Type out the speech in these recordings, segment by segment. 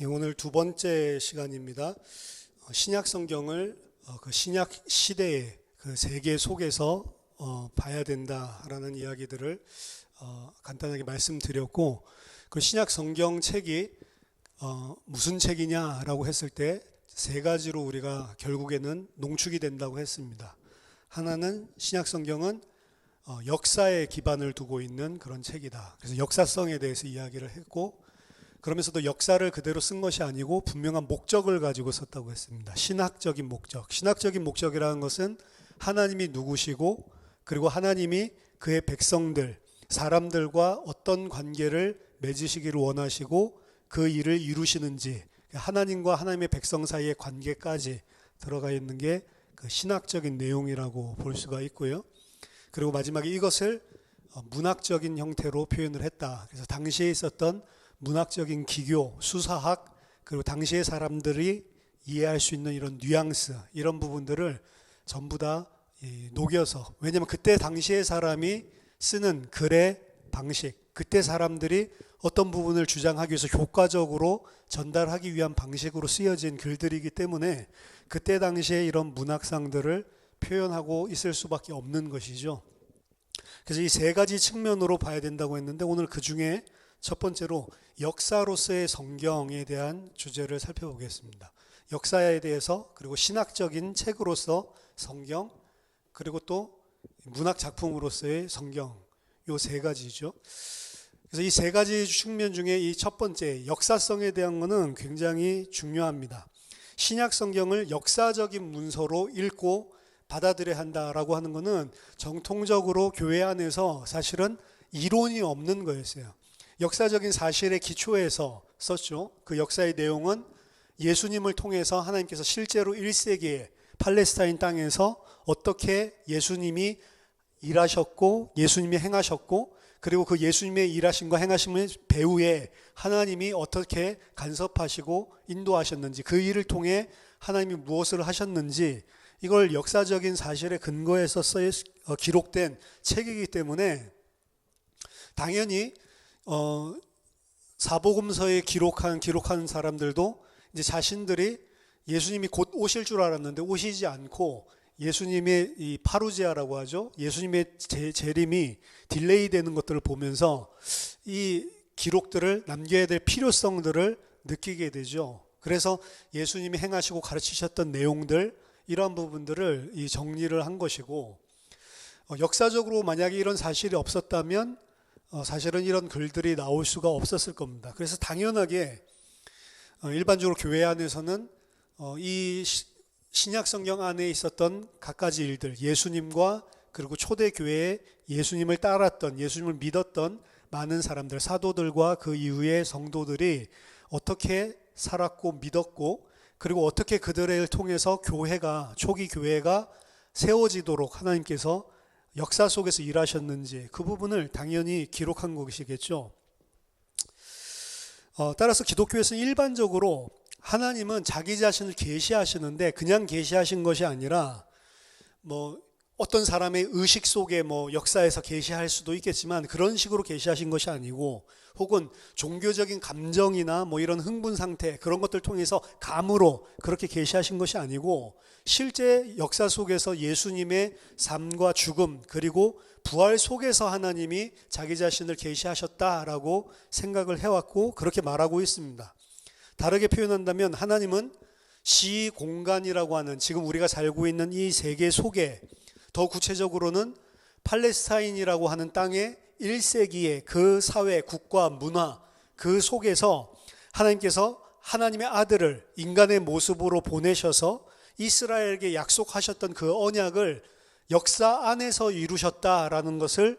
오늘 두 번째 시간입니다. 신약 성경을 그 신약 시대의 그 세계 속에서 봐야 된다라는 이야기들을 간단하게 말씀드렸고, 그 신약 성경 책이 무슨 책이냐라고 했을 때 세 가지로 우리가 결국에는 농축이 된다고 했습니다. 하나는 신약 성경은 역사에 기반을 두고 있는 그런 책이다. 그래서 역사성에 대해서 이야기를 했고, 그러면서도 역사를 그대로 쓴 것이 아니고 분명한 목적을 가지고 썼다고 했습니다. 신학적인 목적. 신학적인 목적이라는 것은 하나님이 누구시고, 그리고 하나님이 그의 백성들, 사람들과 어떤 관계를 맺으시기를 원하시고 그 일을 이루시는지, 하나님과 하나님의 백성 사이의 관계까지 들어가 있는 게 그 신학적인 내용이라고 볼 수가 있고요. 그리고 마지막에 이것을 문학적인 형태로 표현을 했다. 그래서 당시에 있었던 문학적인 기교, 수사학, 그리고 당시의 사람들이 이해할 수 있는 이런 뉘앙스, 이런 부분들을 전부 다 녹여서, 왜냐하면 그때 당시의 사람이 쓰는 글의 방식, 그때 사람들이 어떤 부분을 주장하기 위해서 효과적으로 전달하기 위한 방식으로 쓰여진 글들이기 때문에 그때 당시에 이런 문학상들을 표현하고 있을 수밖에 없는 것이죠. 그래서 이 세 가지 측면으로 봐야 된다고 했는데, 오늘 그 중에 첫 번째로 역사로서의 성경에 대한 주제를 살펴보겠습니다. 역사에 대해서, 그리고 신학적인 책으로서 성경, 그리고 또 문학 작품으로서의 성경, 요 세 가지죠. 그래서 이 세 가지 측면 중에 이 첫 번째 역사성에 대한 것은 굉장히 중요합니다. 신약 성경을 역사적인 문서로 읽고 받아들여야 한다라고 하는 것은 정통적으로 교회 안에서 사실은 이론이 없는 거였어요. 역사적인 사실의 기초에서 썼죠. 그 역사의 내용은 예수님을 통해서 하나님께서 실제로 1세기에 팔레스타인 땅에서 어떻게 예수님이 일하셨고 예수님이 행하셨고, 그리고 그 예수님의 일하심과 행하심의 배후에 하나님이 어떻게 간섭하시고 인도하셨는지, 그 일을 통해 하나님이 무엇을 하셨는지, 이걸 역사적인 사실에 근거해서 기록된 책이기 때문에 당연히 사복음서에 기록한 사람들도 이제 자신들이 예수님이 곧 오실 줄 알았는데 오시지 않고, 예수님의 이 파루지아라고 하죠, 예수님의 재림이 딜레이 되는 것들을 보면서 이 기록들을 남겨야 될 필요성들을 느끼게 되죠. 그래서 예수님이 행하시고 가르치셨던 내용들, 이러한 부분들을 이 정리를 한 것이고, 역사적으로 만약에 이런 사실이 없었다면 사실은 이런 글들이 나올 수가 없었을 겁니다. 그래서 당연하게 일반적으로 교회 안에서는 이 신약 성경 안에 있었던 갖가지 일들, 예수님과 그리고 초대교회에 예수님을 따랐던, 예수님을 믿었던 많은 사람들, 사도들과 그 이후의 성도들이 어떻게 살았고 믿었고, 그리고 어떻게 그들을 통해서 교회가, 초기 교회가 세워지도록 하나님께서 역사 속에서 일하셨는지, 그 부분을 당연히 기록한 것이겠죠. 따라서 기독교에서는 일반적으로 하나님은 자기 자신을 계시하시는데 그냥 계시하신 것이 아니라 어떤 사람의 의식 속에 역사에서 계시할 수도 있겠지만 그런 식으로 계시하신 것이 아니고, 혹은 종교적인 감정이나 이런 흥분 상태, 그런 것들 통해서 감으로 그렇게 계시하신 것이 아니고, 실제 역사 속에서 예수님의 삶과 죽음 그리고 부활 속에서 하나님이 자기 자신을 계시하셨다라고 생각을 해왔고 그렇게 말하고 있습니다. 다르게 표현한다면 하나님은 시공간이라고 하는 지금 우리가 살고 있는 이 세계 속에, 더 구체적으로는 팔레스타인이라고 하는 땅의 1세기의 그 사회, 국가, 문화, 그 속에서 하나님께서 하나님의 아들을 인간의 모습으로 보내셔서 이스라엘에게 약속하셨던 그 언약을 역사 안에서 이루셨다라는 것을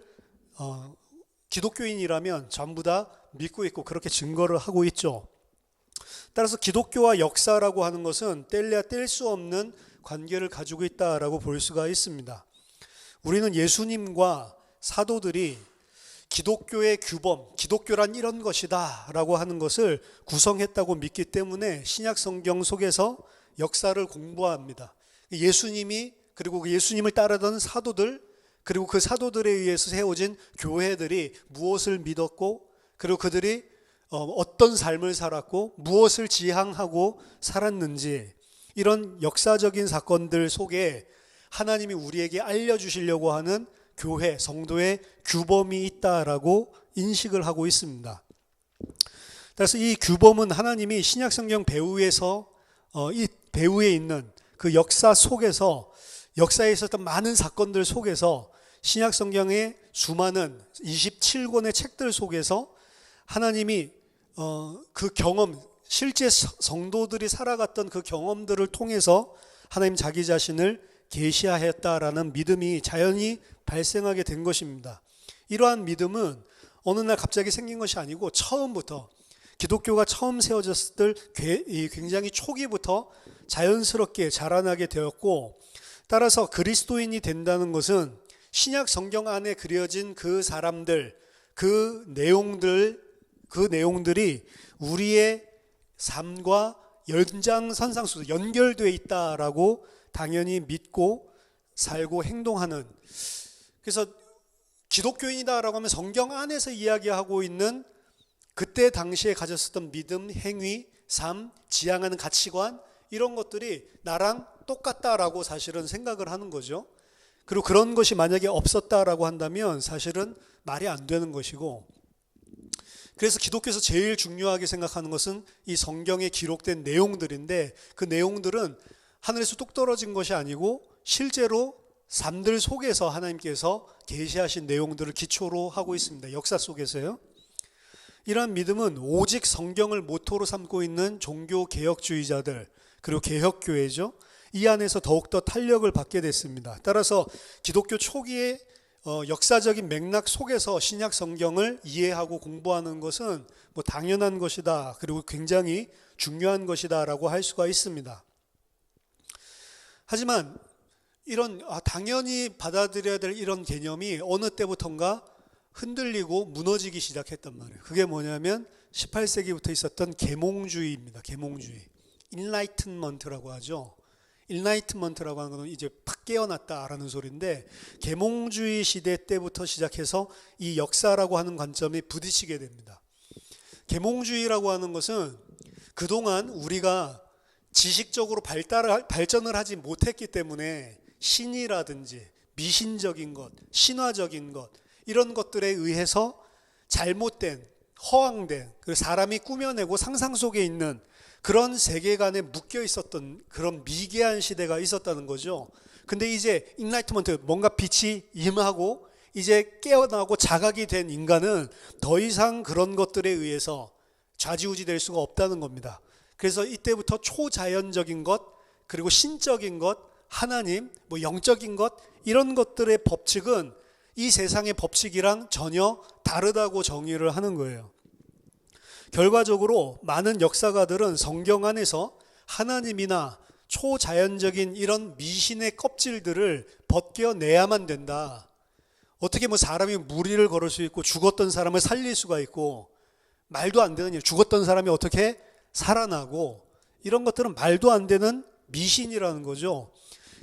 기독교인이라면 전부 다 믿고 있고 그렇게 증거를 하고 있죠. 따라서 기독교와 역사라고 하는 것은 뗄래야 뗄 수 없는 관계를 가지고 있다라고 볼 수가 있습니다. 우리는 예수님과 사도들이 기독교의 규범, 기독교란 이런 것이다 라고 하는 것을 구성했다고 믿기 때문에 신약 성경 속에서 역사를 공부합니다. 예수님이, 그리고 예수님을 따르던 사도들, 그리고 그 사도들에 의해서 세워진 교회들이 무엇을 믿었고, 그리고 그들이 어떤 삶을 살았고 무엇을 지향하고 살았는지, 이런 역사적인 사건들 속에 하나님이 우리에게 알려주시려고 하는 교회, 성도의 규범이 있다라고 인식을 하고 있습니다. 그래서 이 규범은 하나님이 신약성경 배후에서 이 배후에 있는 그 역사 속에서, 역사에 있었던 많은 사건들 속에서, 신약성경의 수많은 27권의 책들 속에서 하나님이 그 경험, 실제 성도들이 살아갔던 그 경험들을 통해서 하나님 자기 자신을 계시하였다라는 믿음이 자연히 발생하게 된 것입니다. 이러한 믿음은 어느 날 갑자기 생긴 것이 아니고 처음부터, 기독교가 처음 세워졌을 때 굉장히 초기부터 자연스럽게 자라나게 되었고, 따라서 그리스도인이 된다는 것은 신약 성경 안에 그려진 그 사람들, 그 내용들이 우리의 삶과 연장선상 속에서 연결되어 있다라고 당연히 믿고 살고 행동하는, 그래서 기독교인이다라고 하면 성경 안에서 이야기하고 있는 그때 당시에 가졌었던 믿음, 행위, 삶, 지향하는 가치관, 이런 것들이 나랑 똑같다라고 사실은 생각을 하는 거죠. 그리고 그런 것이 만약에 없었다라고 한다면 사실은 말이 안 되는 것이고, 그래서 기독교에서 제일 중요하게 생각하는 것은 이 성경에 기록된 내용들인데, 그 내용들은 하늘에서 뚝 떨어진 것이 아니고 실제로 삶들 속에서 하나님께서 계시하신 내용들을 기초로 하고 있습니다. 역사 속에서요. 이러한 믿음은 오직 성경을 모토로 삼고 있는 종교 개혁주의자들, 그리고 개혁교회죠, 이 안에서 더욱더 탄력을 받게 됐습니다. 따라서 기독교 초기의 역사적인 맥락 속에서 신약 성경을 이해하고 공부하는 것은 뭐 당연한 것이다, 그리고 굉장히 중요한 것이다 라고 할 수가 있습니다. 하지만 이런 당연히 받아들여야 될 이런 개념이 어느 때부턴가 흔들리고 무너지기 시작했단 말이에요. 그게 뭐냐면 18세기부터 있었던 계몽주의입니다. 계몽주의, 인라이트먼트라고 하죠. 인라이트먼트라고 하는 것은 이제 팍 깨어났다라는 소리인데, 계몽주의 시대 때부터 시작해서 이 역사라고 하는 관점이 부딪히게 됩니다. 계몽주의라고 하는 것은 그동안 우리가 지식적으로 발전을 하지 못했기 때문에 신이라든지 미신적인 것, 신화적인 것, 이런 것들에 의해서 잘못된, 허황된, 그리고 사람이 꾸며내고 상상 속에 있는 그런 세계관에 묶여 있었던 그런 미개한 시대가 있었다는 거죠. 근데 이제 인라이트먼트, 뭔가 빛이 임하고 이제 깨어나고 자각이 된 인간은 더 이상 그런 것들에 의해서 좌지우지 될 수가 없다는 겁니다. 그래서 이때부터 초자연적인 것, 그리고 신적인 것, 하나님, 뭐 영적인 것, 이런 것들의 법칙은 이 세상의 법칙이랑 전혀 다르다고 정의를 하는 거예요. 결과적으로 많은 역사가들은 성경 안에서 하나님이나 초자연적인 이런 미신의 껍질들을 벗겨내야만 된다. 어떻게 뭐 사람이 무리를 걸을 수 있고 죽었던 사람을 살릴 수가 있고, 말도 안 되는 일, 죽었던 사람이 어떻게 살아나고, 이런 것들은 말도 안 되는 미신이라는 거죠.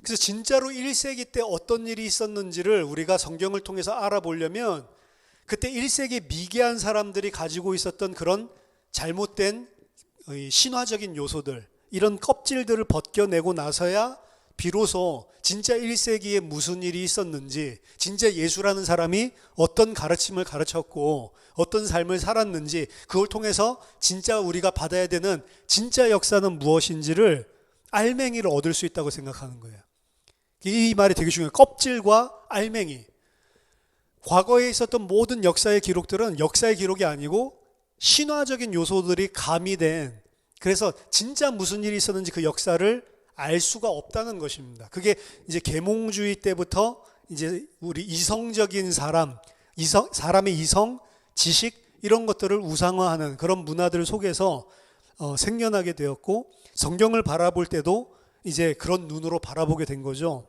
그래서 진짜로 1세기 때 어떤 일이 있었는지를 우리가 성경을 통해서 알아보려면 그때 1세기 미개한 사람들이 가지고 있었던 그런 잘못된 신화적인 요소들, 이런 껍질들을 벗겨내고 나서야 비로소 진짜 1세기에 무슨 일이 있었는지, 진짜 예수라는 사람이 어떤 가르침을 가르쳤고 어떤 삶을 살았는지, 그걸 통해서 진짜 우리가 받아야 되는 진짜 역사는 무엇인지를 알맹이를 얻을 수 있다고 생각하는 거예요. 이 말이 되게 중요해요. 껍질과 알맹이. 과거에 있었던 모든 역사의 기록들은 역사의 기록이 아니고 신화적인 요소들이 가미된, 그래서 진짜 무슨 일이 있었는지 그 역사를 알 수가 없다는 것입니다. 그게 이제 계몽주의 때부터 이제 우리 이성적인 사람의 이성, 지식, 이런 것들을 우상화하는 그런 문화들 속에서 생겨나게 되었고, 성경을 바라볼 때도 이제 그런 눈으로 바라보게 된 거죠.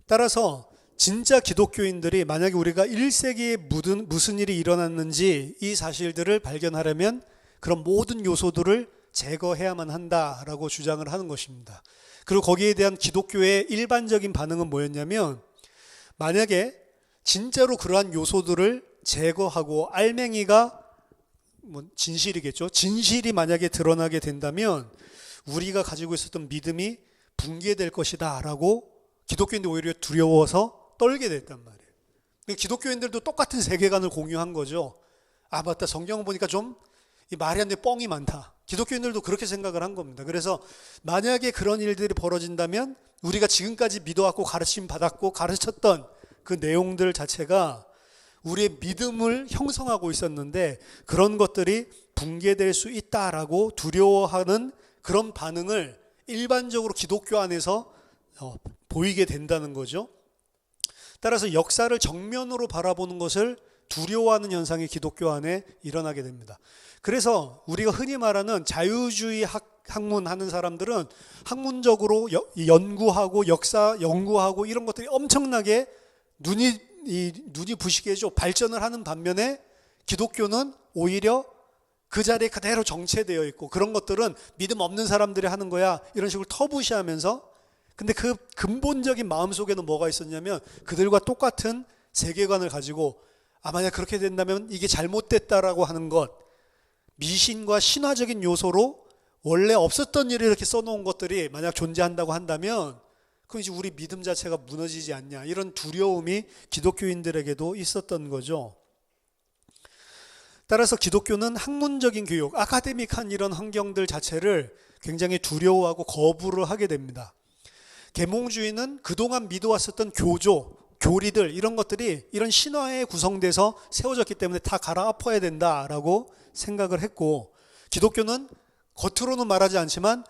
따라서 진짜 기독교인들이 만약에 우리가 1세기에 무슨 일이 일어났는지 이 사실들을 발견하려면 그런 모든 요소들을 제거해야만 한다라고 주장을 하는 것입니다. 그리고 거기에 대한 기독교의 일반적인 반응은 뭐였냐면, 만약에 진짜로 그러한 요소들을 제거하고 알맹이가 뭐 진실이겠죠. 진실이 만약에 드러나게 된다면 우리가 가지고 있었던 믿음이 붕괴될 것이다 라고 기독교인들이 오히려 두려워서 떨게 됐단 말이에요. 기독교인들도 똑같은 세계관을 공유한 거죠. 아 맞다, 성경을 보니까 좀 이 말이 안 돼 뻥이 많다. 기독교인들도 그렇게 생각을 한 겁니다. 그래서 만약에 그런 일들이 벌어진다면 우리가 지금까지 믿어왔고 가르침 받았고 가르쳤던 그 내용들 자체가 우리의 믿음을 형성하고 있었는데 그런 것들이 붕괴될 수 있다라고 두려워하는 그런 반응을 일반적으로 기독교 안에서 보이게 된다는 거죠. 따라서 역사를 정면으로 바라보는 것을 두려워하는 현상이 기독교 안에 일어나게 됩니다. 그래서 우리가 흔히 말하는 자유주의 학문 하는 사람들은 학문적으로 연구하고 역사 연구하고 이런 것들이 엄청나게 눈이 부시게죠. 발전을 하는 반면에 기독교는 오히려 그 자리에 그대로 정체되어 있고 그런 것들은 믿음 없는 사람들이 하는 거야 이런 식으로 터부시하면서, 근데 그 근본적인 마음속에는 뭐가 있었냐면 그들과 똑같은 세계관을 가지고 만약 그렇게 된다면 이게 잘못됐다라고 하는 것, 미신과 신화적인 요소로 원래 없었던 일을 이렇게 써놓은 것들이 만약 존재한다고 한다면 그럼 이제 우리 믿음 자체가 무너지지 않냐, 이런 두려움이 기독교인들에게도 있었던 거죠. 따라서 기독교는 학문적인 교육, 아카데믹한 이런 환경들 자체를 굉장히 두려워하고 거부를 하게 됩니다. 계몽주의는 그동안 믿어왔었던 교리들 이런 것들이 이런 신화에 구성돼서 세워졌기 때문에 다 갈아엎어야 된다라고 생각을 했고, 기독교는 겉으로는 말하지 않지만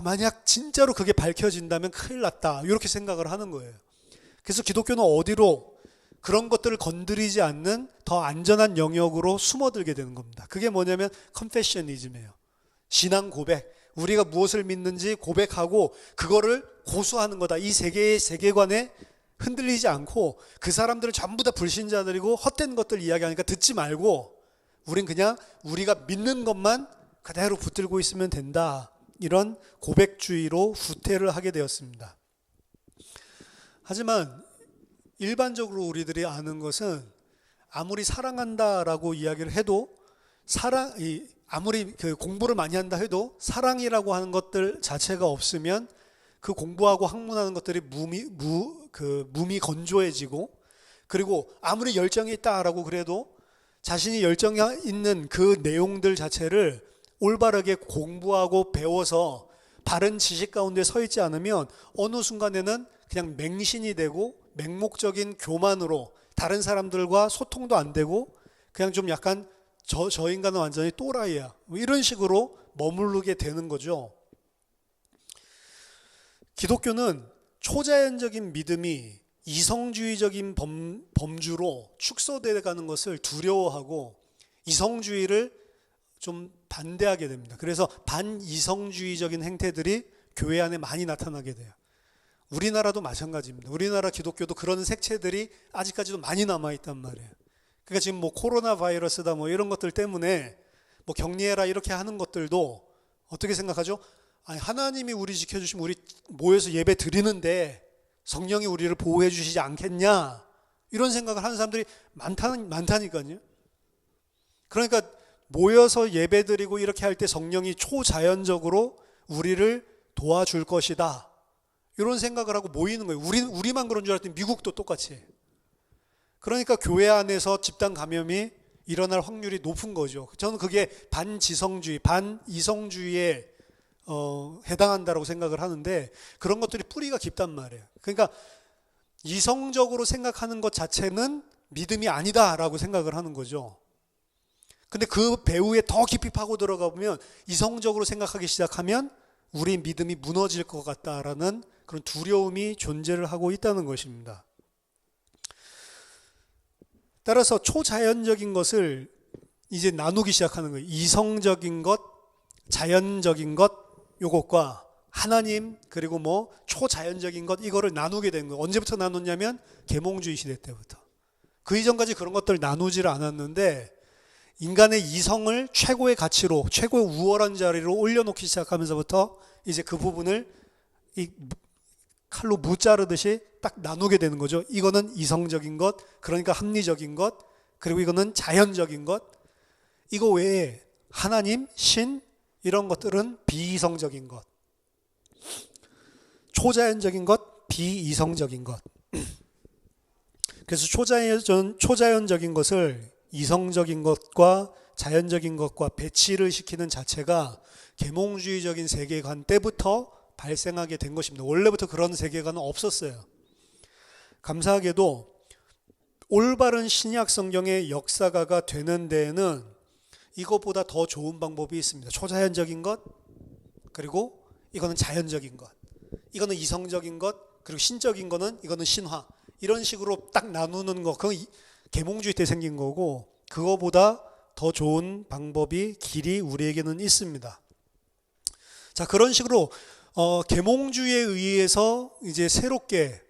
만약 진짜로 그게 밝혀진다면 큰일 났다 이렇게 생각을 하는 거예요. 그래서 기독교는 어디로 그런 것들을 건드리지 않는 더 안전한 영역으로 숨어들게 되는 겁니다. 그게 뭐냐면 컨페셔니즘이에요. 신앙 고백, 우리가 무엇을 믿는지 고백하고 그거를 고수하는 거다. 이 세계의 세계관에 흔들리지 않고 그 사람들은 전부 다 불신자들이고 헛된 것들 이야기하니까 듣지 말고 우린 그냥 우리가 믿는 것만 그대로 붙들고 있으면 된다. 이런 고백주의로 후퇴를 하게 되었습니다. 하지만 일반적으로 우리들이 아는 것은 아무리 사랑한다라고 이야기를 해도 아무리 공부를 많이 한다 해도 사랑이라고 하는 것들 자체가 없으면 그 공부하고 학문하는 것들이 몸이 건조해지고, 그리고 아무리 열정이 있다라고 그래도 자신이 열정이 있는 그 내용들 자체를 올바르게 공부하고 배워서 바른 지식 가운데 서 있지 않으면 어느 순간에는 그냥 맹신이 되고 맹목적인 교만으로 다른 사람들과 소통도 안 되고 그냥 좀 약간 저 인간은 완전히 또라이야 이런 식으로 머무르게 되는 거죠. 기독교는 초자연적인 믿음이 이성주의적인 범주로 축소되어 가는 것을 두려워하고 이성주의를 좀 반대하게 됩니다. 그래서 반이성주의적인 행태들이 교회 안에 많이 나타나게 돼요. 우리나라도 마찬가지입니다. 우리나라 기독교도 그런 색채들이 아직까지도 많이 남아있단 말이에요. 그러니까 지금 코로나 바이러스다 이런 것들 때문에 격리해라 이렇게 하는 것들도 어떻게 생각하죠? 하나님이 우리 지켜주시면 우리 모여서 예배 드리는데 성령이 우리를 보호해 주시지 않겠냐 이런 생각을 하는 사람들이 많다니까요. 그러니까 모여서 예배 드리고 이렇게 할 때 성령이 초자연적으로 우리를 도와줄 것이다 이런 생각을 하고 모이는 거예요. 우리만 그런 줄 알았더니 미국도 똑같이. 그러니까 교회 안에서 집단 감염이 일어날 확률이 높은 거죠. 저는 그게 반지성주의, 반이성주의에 해당한다고 생각을 하는데 그런 것들이 뿌리가 깊단 말이에요. 그러니까 이성적으로 생각하는 것 자체는 믿음이 아니다라고 생각을 하는 거죠. 근데 그 배후에 더 깊이 파고 들어가 보면 이성적으로 생각하기 시작하면 우리 믿음이 무너질 것 같다라는 그런 두려움이 존재를 하고 있다는 것입니다. 따라서 초자연적인 것을 이제 나누기 시작하는 거예요. 이성적인 것, 자연적인 것, 요것과 하나님 그리고 초자연적인 것 이거를 나누게 된 거예요. 언제부터 나눴냐면 계몽주의 시대 때부터. 그 이전까지 그런 것들을 나누지를 않았는데 인간의 이성을 최고의 가치로 최고의 우월한 자리로 올려놓기 시작하면서부터 이제 그 부분을 이 칼로 무 자르듯이 딱 나누게 되는 거죠. 이거는 이성적인 것, 그러니까 합리적인 것, 그리고 이거는 자연적인 것. 이거 외에 하나님, 신 이런 것들은 비이성적인 것, 초자연적인 것, 비이성적인 것. 그래서 초자연적인 것을 이성적인 것과 자연적인 것과 배치를 시키는 자체가 계몽주의적인 세계관 때부터 발생하게 된 것입니다. 원래부터 그런 세계관은 없었어요. 감사하게도 올바른 신약 성경의 역사가가 되는 데에는 이것보다 더 좋은 방법이 있습니다. 초자연적인 것, 그리고 이거는 자연적인 것, 이거는 이성적인 것, 그리고 신적인 거는 이거는 신화. 이런 식으로 딱 나누는 거, 그건 계몽주의 때 생긴 거고, 그거보다 더 좋은 방법이 길이 우리에게는 있습니다. 자, 그런 식으로 계몽주의에 의해서 이제 새롭게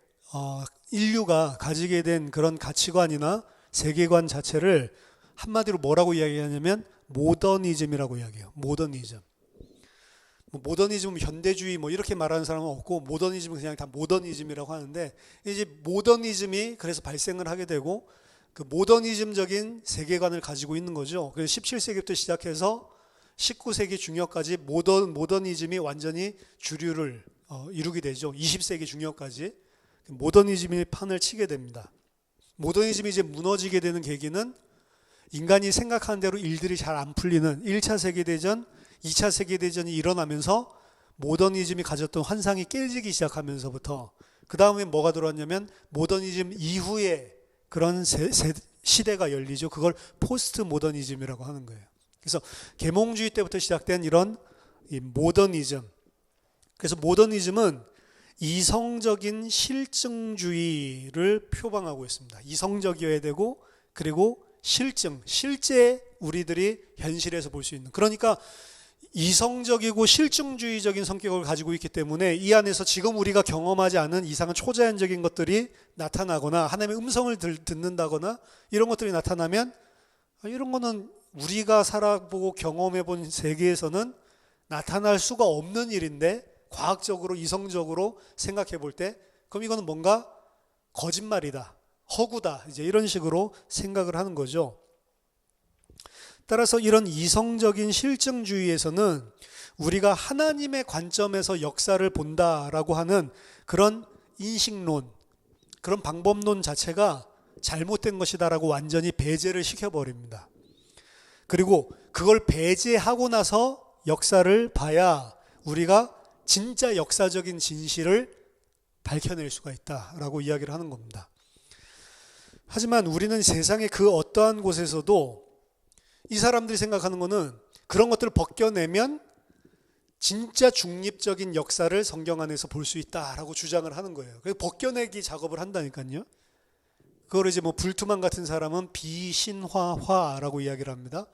인류가 가지게 된 그런 가치관이나 세계관 자체를 한마디로 뭐라고 이야기하냐면 모더니즘이라고 이야기해요. 모더니즘. 모더니즘, 현대주의 이렇게 말하는 사람은 없고, 모더니즘은 그냥 다 모더니즘이라고 하는데, 이제 모더니즘이 그래서 발생을 하게 되고, 그 모더니즘적인 세계관을 가지고 있는 거죠. 그래서 17세기부터 시작해서 19세기 중엽까지 모더니즘이 완전히 주류를 이루게 되죠. 20세기 중엽까지 모더니즘이 판을 치게 됩니다. 모더니즘이 이제 무너지게 되는 계기는 인간이 생각하는 대로 일들이 잘 안 풀리는 1차 세계대전, 2차 세계대전이 일어나면서 모더니즘이 가졌던 환상이 깨지기 시작하면서부터, 그 다음에 뭐가 들어왔냐면 모더니즘 이후에 그런 시대가 열리죠. 그걸 포스트 모더니즘이라고 하는 거예요. 그래서 계몽주의 때부터 시작된 이런 모더니즘. 그래서 모더니즘은 이성적인 실증주의를 표방하고 있습니다. 이성적이어야 되고, 그리고 실제 우리들이 현실에서 볼 수 있는, 그러니까 이성적이고 실증주의적인 성격을 가지고 있기 때문에 이 안에서 지금 우리가 경험하지 않은 이상한 초자연적인 것들이 나타나거나 하나님의 음성을 듣는다거나 이런 것들이 나타나면, 이런 거는 우리가 살아보고 경험해본 세계에서는 나타날 수가 없는 일인데, 과학적으로 이성적으로 생각해 볼 때 그럼 이거는 뭔가 거짓말이다, 허구다, 이제 이런 식으로 생각을 하는 거죠. 따라서 이런 이성적인 실증주의에서는 우리가 하나님의 관점에서 역사를 본다라고 하는 그런 인식론, 그런 방법론 자체가 잘못된 것이다라고 완전히 배제를 시켜버립니다. 그리고 그걸 배제하고 나서 역사를 봐야 우리가 진짜 역사적인 진실을 밝혀낼 수가 있다라고 이야기를 하는 겁니다. 하지만 우리는 세상의 그 어떠한 곳에서도 이 사람들이 생각하는 거는 그런 것들을 벗겨내면 진짜 중립적인 역사를 성경 안에서 볼 수 있다라고 주장을 하는 거예요. 그래서 벗겨내기 작업을 한다니까요. 그걸 이제 불트만 같은 사람은 비신화화라고 이야기를 합니다.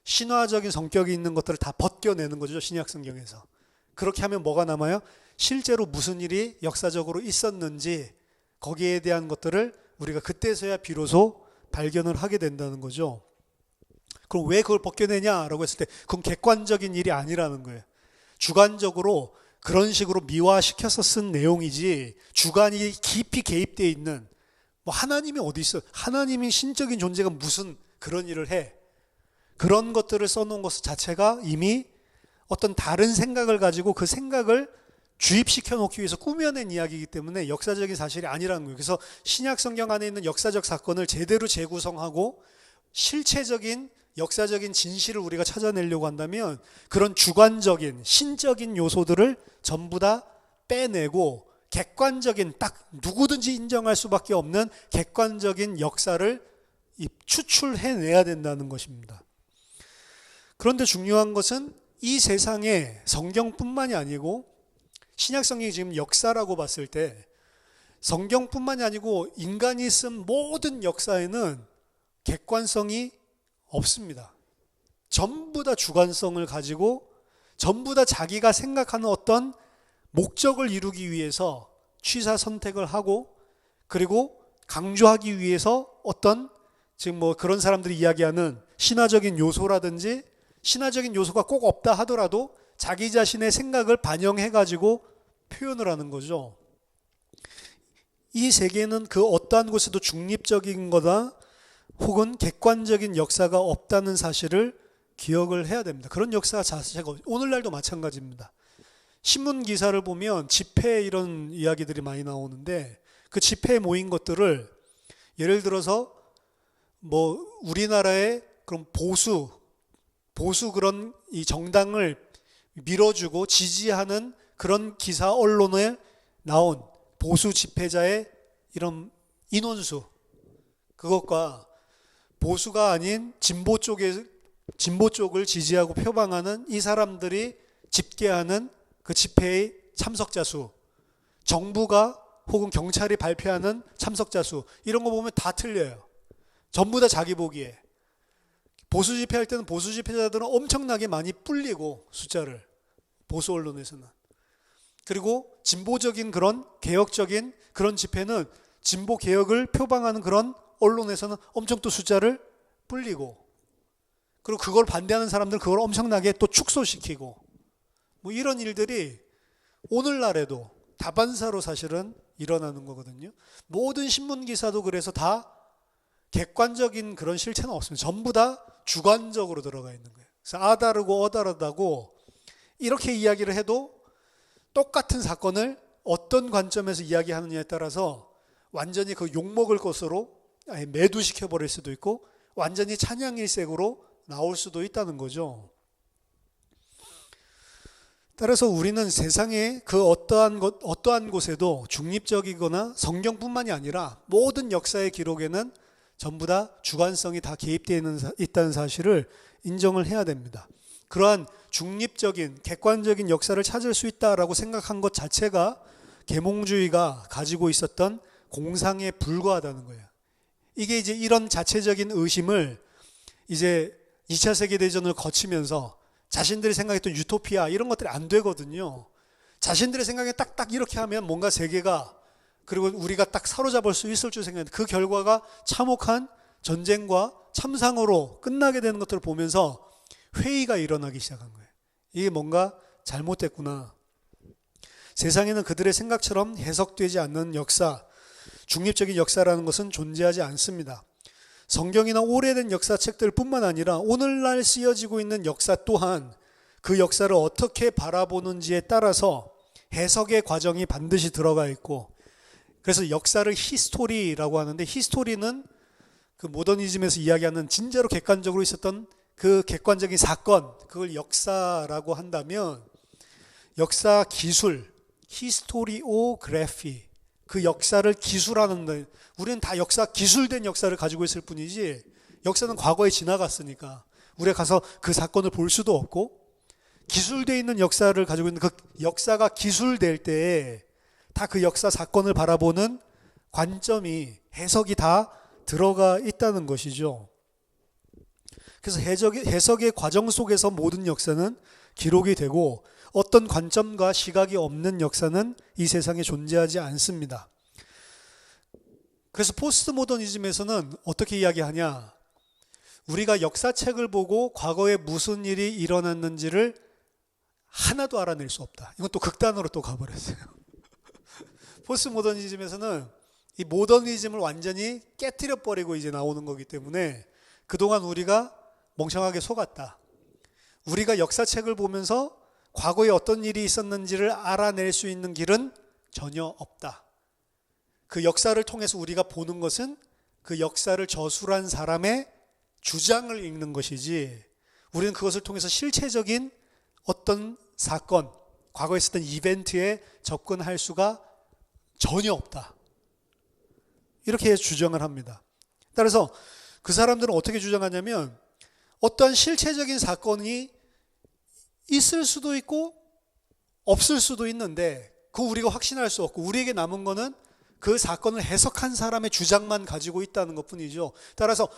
신화적인 성격이 있는 것들을 다 벗겨내는 거죠, 신약 성경에서. 그렇게 하면 뭐가 남아요? 실제로 무슨 일이 역사적으로 있었는지 거기에 대한 것들을 우리가 그때서야 비로소 발견을 하게 된다는 거죠. 그럼 왜 그걸 벗겨내냐라고 했을 때 그건 객관적인 일이 아니라는 거예요. 주관적으로 그런 식으로 미화시켜서 쓴 내용이지, 주관이 깊이 개입되어 있는, 하나님이 어디 있어? 하나님이 신적인 존재가 무슨 그런 일을 해? 그런 것들을 써놓은 것 자체가 이미 어떤 다른 생각을 가지고 그 생각을 주입시켜 놓기 위해서 꾸며낸 이야기이기 때문에 역사적인 사실이 아니라는 거예요. 그래서 신약 성경 안에 있는 역사적 사건을 제대로 재구성하고 실체적인 역사적인 진실을 우리가 찾아내려고 한다면 그런 주관적인 신적인 요소들을 전부 다 빼내고 객관적인, 딱 누구든지 인정할 수밖에 없는 객관적인 역사를 추출해내야 된다는 것입니다. 그런데 중요한 것은 이 세상에 성경뿐만이 아니고, 신약 성경이 지금 역사라고 봤을 때 성경뿐만이 아니고 인간이 쓴 모든 역사에는 객관성이 없습니다. 전부 다 주관성을 가지고 전부 다 자기가 생각하는 어떤 목적을 이루기 위해서 취사 선택을 하고, 그리고 강조하기 위해서 어떤 지금 그런 사람들이 이야기하는 신화적인 요소라든지, 신화적인 요소가 꼭 없다 하더라도 자기 자신의 생각을 반영해 가지고 표현을 하는 거죠. 이 세계는 그 어떠한 곳에도 중립적인 거다 혹은 객관적인 역사가 없다는 사실을 기억을 해야 됩니다. 그런 역사 자체가 오늘날도 마찬가지입니다. 신문 기사를 보면 집회 이런 이야기들이 많이 나오는데 그 집회에 모인 것들을 예를 들어서 뭐 우리나라의 그런 보수 그런 이 정당을 밀어주고 지지하는 그런 기사 언론에 나온 보수 집회자의 이런 인원수, 그것과 보수가 아닌 진보 쪽을 지지하고 표방하는 이 사람들이 집계하는 그 집회의 참석자 수, 정부가 혹은 경찰이 발표하는 참석자 수, 이런 거 보면 다 틀려요. 전부 다 자기 보기에. 보수 집회할 때는 보수 집회자들은 엄청나게 많이 불리고, 숫자를, 보수 언론에서는. 그리고 진보적인 그런 개혁적인 그런 집회는 진보 개혁을 표방하는 그런 언론에서는 엄청 또 숫자를 불리고, 그리고 그걸 반대하는 사람들 그걸 엄청나게 또 축소시키고, 뭐 이런 일들이 오늘날에도 다반사로 사실은 일어나는 거거든요. 모든 신문 기사도 그래서 다 객관적인 그런 실체는 없습니다. 전부 다 주관적으로 들어가 있는 거예요. 그래서 아다르고 어다르다고 이렇게 이야기를 해도 똑같은 사건을 어떤 관점에서 이야기하느냐에 따라서 완전히 그 욕먹을 것으로 매두시켜 버릴 수도 있고 완전히 찬양일색으로 나올 수도 있다는 거죠. 따라서 우리는 세상의 그 어떠한 곳에도 중립적이거나 성경뿐만이 아니라 모든 역사의 기록에는 전부 다 주관성이 다 개입되어 있다는 사실을 인정을 해야 됩니다. 그러한 중립적인 객관적인 역사를 찾을 수 있다라고 생각한 것 자체가 계몽주의가 가지고 있었던 공상에 불과하다는 거예요. 이게 이제 이런 자체적인 의심을 이제 2차 세계대전을 거치면서 자신들이 생각했던 유토피아 이런 것들이 안 되거든요. 자신들의 생각에 딱딱 이렇게 하면 뭔가 세계가 그리고 우리가 딱 사로잡을 수 있을 줄 생각했는데 그 결과가 참혹한 전쟁과 참상으로 끝나게 되는 것들을 보면서 회의가 일어나기 시작한 거예요. 이게 뭔가 잘못됐구나. 세상에는 그들의 생각처럼 해석되지 않는 역사, 중립적인 역사라는 것은 존재하지 않습니다. 성경이나 오래된 역사책들 뿐만 아니라 오늘날 쓰여지고 있는 역사 또한 그 역사를 어떻게 바라보는지에 따라서 해석의 과정이 반드시 들어가 있고, 그래서 역사를 히스토리라고 하는데, 히스토리는 그 모더니즘에서 이야기하는 진짜로 객관적으로 있었던 그 객관적인 사건, 그걸 역사라고 한다면 역사 기술, 히스토리오그래피, 그 역사를 기술하는 데 우리는 다 역사 기술된 역사를 가지고 있을 뿐이지 역사는 과거에 지나갔으니까 우리가 가서 그 사건을 볼 수도 없고, 기술되어 있는 역사를 가지고 있는 그 역사가 기술될 때에 다 그 역사 사건을 바라보는 관점이 해석이 다 들어가 있다는 것이죠. 그래서 해석의 과정 속에서 모든 역사는 기록이 되고 어떤 관점과 시각이 없는 역사는 이 세상에 존재하지 않습니다. 그래서 포스트 모더니즘에서는 어떻게 이야기하냐, 우리가 역사책을 보고 과거에 무슨 일이 일어났는지를 하나도 알아낼 수 없다. 이건 또 극단으로 또 가버렸어요. 포스트 모더니즘에서는 이 모더니즘을 완전히 깨트려 버리고 이제 나오는 거기 때문에 그동안 우리가 멍청하게 속았다. 우리가 역사책을 보면서 과거에 어떤 일이 있었는지를 알아낼 수 있는 길은 전혀 없다. 그 역사를 통해서 우리가 보는 것은 그 역사를 저술한 사람의 주장을 읽는 것이지, 우리는 그것을 통해서 실체적인 어떤 사건, 과거에 있었던 이벤트에 접근할 수가 전혀 없다. 이렇게 주장을 합니다. 따라서 그 사람들은 어떻게 주장하냐면, 어떠한 실체적인 사건이 있을 수도 있고 없을 수도 있는데 그거 우리가 확신할 수 없고, 우리에게 남은 거는 그 사건을 해석한 사람의 주장만 가지고 있다는 것뿐이죠. 따라서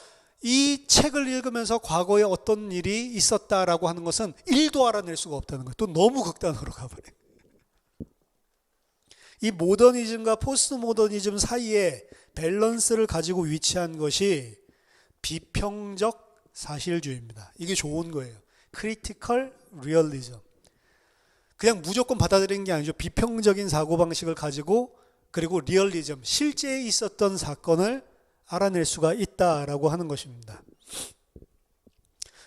이 책을 읽으면서 과거에 어떤 일이 있었다라고 하는 것은 1도 알아낼 수가 없다는 거예요. 또 너무 극단으로 가버려요. 이 모더니즘과 포스트 모더니즘 사이에 밸런스를 가지고 위치한 것이 비평적 사실주의입니다. 이게 좋은 거예요. 크리티컬 리얼리즘. 그냥 무조건 받아들이는 게 아니죠. 비평적인 사고방식을 가지고, 그리고 리얼리즘, 실제 있었던 사건을 알아낼 수가 있다라고 하는 것입니다.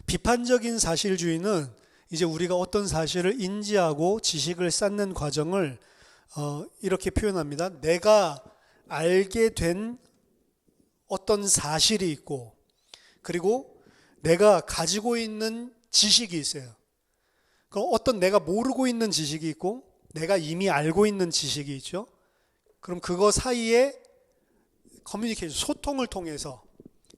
비판적인 사실주의는 이제 우리가 어떤 사실을 인지하고 지식을 쌓는 과정을 이렇게 표현합니다. 내가 알게 된 어떤 사실이 있고, 그리고 내가 가지고 있는 지식이 있어요. 그럼 어떤 내가 모르고 있는 지식이 있고, 내가 이미 알고 있는 지식이 있죠. 그럼 그거 사이에 커뮤니케이션, 소통을 통해서,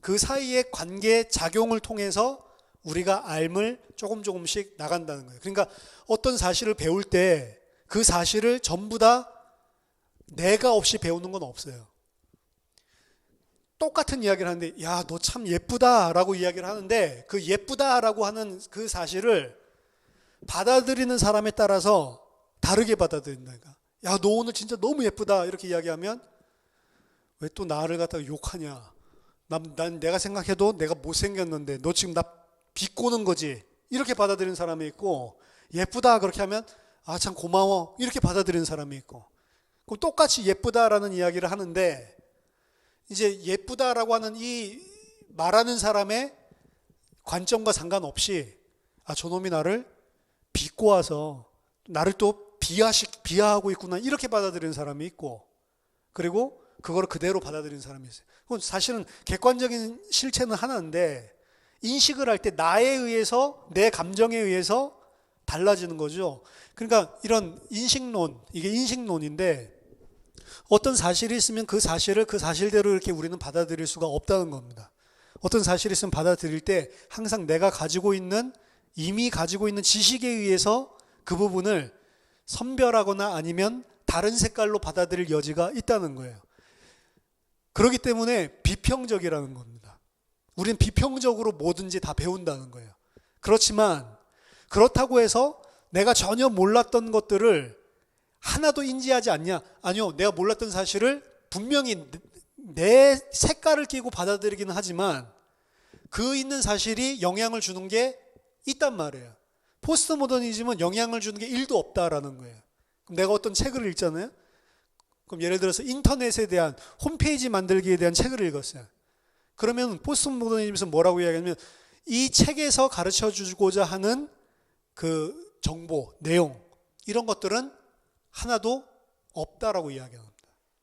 그 사이의 관계 작용을 통해서 우리가 알을 조금씩 나간다는 거예요. 그러니까 어떤 사실을 배울 때 그 사실을 전부 다 내가 없이 배우는 건 없어요. 똑같은 이야기를 하는데, 야, 너 참 예쁘다 라고 이야기를 하는데, 그 예쁘다 라고 하는 그 사실을 받아들이는 사람에 따라서 다르게 받아들인다니까. 야, 너 오늘 진짜 너무 예쁘다 이렇게 이야기하면, 왜 또 나를 갖다가 욕하냐. 난 내가 생각해도 내가 못생겼는데 너 지금 나 비꼬는 거지, 이렇게 받아들이는 사람이 있고, 예쁘다 그렇게 하면 아, 참 고마워 이렇게 받아들이는 사람이 있고, 그럼 똑같이 예쁘다라는 이야기를 하는데, 이제 예쁘다라고 하는 이 말하는 사람의 관점과 상관없이, 아, 저놈이 나를 비꼬아서 나를 또 비하하고 있구나 이렇게 받아들이는 사람이 있고, 그리고 그거를 그대로 받아들이는 사람이 있어요. 그건 사실은 객관적인 실체는 하나인데, 인식을 할 때 나에 의해서, 내 감정에 의해서 달라지는 거죠. 그러니까 이런 인식론, 이게 인식론인데, 어떤 사실이 있으면 그 사실을 그 사실대로 이렇게 우리는 받아들일 수가 없다는 겁니다. 어떤 사실이 있으면 받아들일 때 항상 내가 이미 가지고 있는 지식에 의해서 그 부분을 선별하거나 아니면 다른 색깔로 받아들일 여지가 있다는 거예요. 그렇기 때문에 비평적이라는 겁니다. 우리는 비평적으로 뭐든지 다 배운다는 거예요. 그렇지만 그렇다고 해서 내가 전혀 몰랐던 것들을 하나도 인지하지 않냐? 아니요, 내가 몰랐던 사실을 분명히 내 색깔을 끼고 받아들이기는 하지만 그 있는 사실이 영향을 주는 게 있단 말이에요. 포스트 모더니즘은 영향을 주는 게 1도 없다라는 거예요. 그럼 내가 어떤 책을 읽잖아요. 그럼 예를 들어서 인터넷에 대한, 홈페이지 만들기에 대한 책을 읽었어요. 그러면 포스트 모더니즘에서 뭐라고 이야기하냐면, 이 책에서 가르쳐 주고자 하는 그 정보, 내용, 이런 것들은 하나도 없다라고 이야기합니다.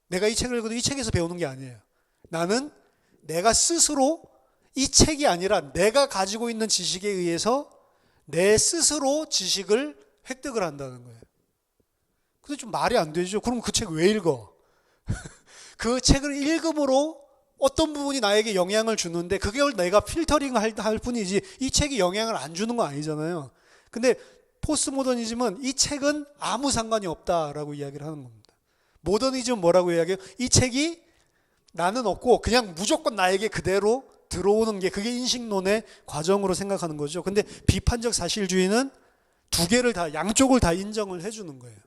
내가 이 책을 읽어도 이 책에서 배우는 게 아니에요. 나는 내가 스스로, 이 책이 아니라 내가 가지고 있는 지식에 의해서 내 스스로 지식을 획득을 한다는 거예요. 근데 좀 말이 안 되죠. 그럼 그 책 왜 읽어? 그 책을 읽음으로 어떤 부분이 나에게 영향을 주는데 그걸 내가 필터링 할 뿐이지 이 책이 영향을 안 주는 거 아니잖아요. 근데 포스트 모더니즘은 이 책은 아무 상관이 없다라고 이야기를 하는 겁니다. 모더니즘은 뭐라고 이야기해요? 이 책이 나는 없고 그냥 무조건 나에게 그대로 들어오는 게, 그게 인식론의 과정으로 생각하는 거죠. 근데 비판적 사실주의는 두 개를 다, 양쪽을 다 인정을 해주는 거예요.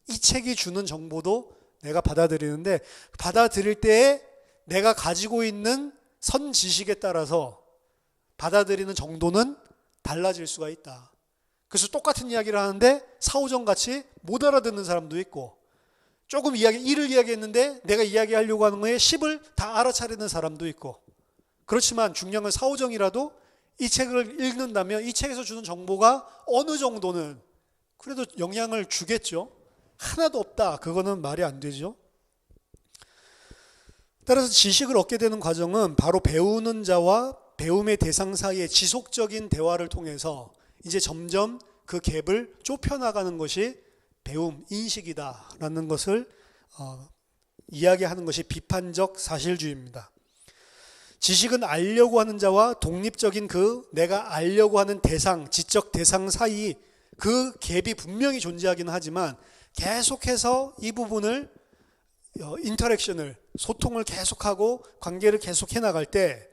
이 책이 주는 정보도 내가 받아들이는데, 받아들일 때에 내가 가지고 있는 선 지식에 따라서 받아들이는 정도는 달라질 수가 있다. 그래서 똑같은 이야기를 하는데 사오정 같이 못 알아듣는 사람도 있고, 조금 1을 이야기했는데 내가 이야기하려고 하는 거에 10을 다 알아차리는 사람도 있고, 그렇지만 중요한 건 사오정이라도 이 책을 읽는다면 이 책에서 주는 정보가 어느 정도는 그래도 영향을 주겠죠. 하나도 없다, 그거는 말이 안 되죠. 따라서 지식을 얻게 되는 과정은 바로 배우는 자와 배움의 대상 사이의 지속적인 대화를 통해서 이제 점점 그 갭을 좁혀나가는 것이 배움, 인식이다라는 것을 이야기하는 것이 비판적 사실주의입니다. 지식은 알려고 하는 자와 독립적인 그 내가 알려고 하는 대상, 지적 대상 사이 그 갭이 분명히 존재하기는 하지만 계속해서 이 부분을 인터랙션을, 소통을 계속하고 관계를 계속해 나갈 때